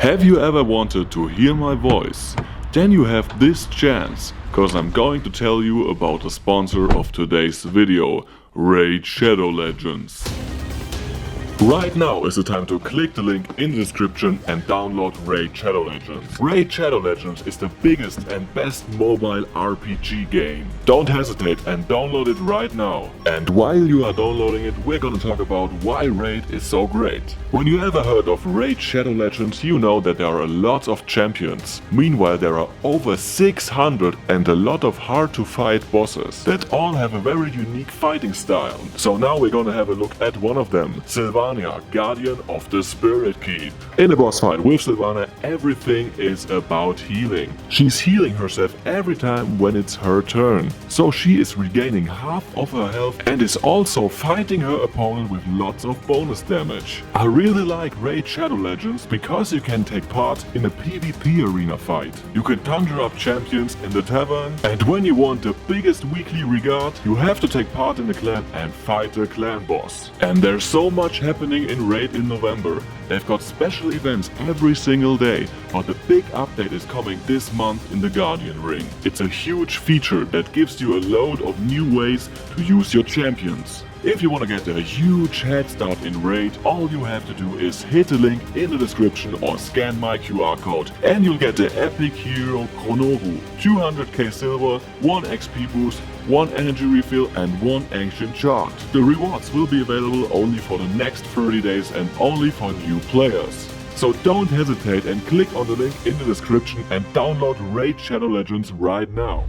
Have you ever wanted to hear my voice? Then you have this chance, cause I'm going to tell you about the sponsor of today's video, Raid Shadow Legends. Right now is the time to click the link in the description and download Raid Shadow Legends. Raid Shadow Legends is the biggest and best mobile RPG game. Don't hesitate and download it right now. And while you are downloading it, we're gonna talk about why Raid is so great. When you ever heard of Raid Shadow Legends, you know that there are a lot of champions. Meanwhile, there are over 600 and a lot of hard to fight bosses that all have a very unique fighting style. So now we're gonna have a look at one of them, Sylvania, Guardian of the Spirit Keep. In a boss fight with Sylvania, everything is about healing. She's healing herself every time when it's her turn. So she is regaining half of her health and is also fighting her opponent with lots of bonus damage. I really like Raid Shadow Legends because you can take part in a PvP arena fight. You can conjure up champions in the tavern, and when you want the biggest weekly regard, you have to take part in the clan and fight the clan boss. And there's so much happening in Raid in November. They've got special events every single day, but the big update is coming this month in the Guardian Ring. It's a huge feature that gives you a load of new ways to use your champions. If you want to get a huge head start in Raid, all you have to do is hit the link in the description or scan my QR code and you'll get the epic hero Chronoru, 200k silver, 1 XP boost, 1 energy refill and 1 ancient shard. The rewards will be available only for the next 30 days and only for new players. So don't hesitate and click on the link in the description and download Raid Shadow Legends right now.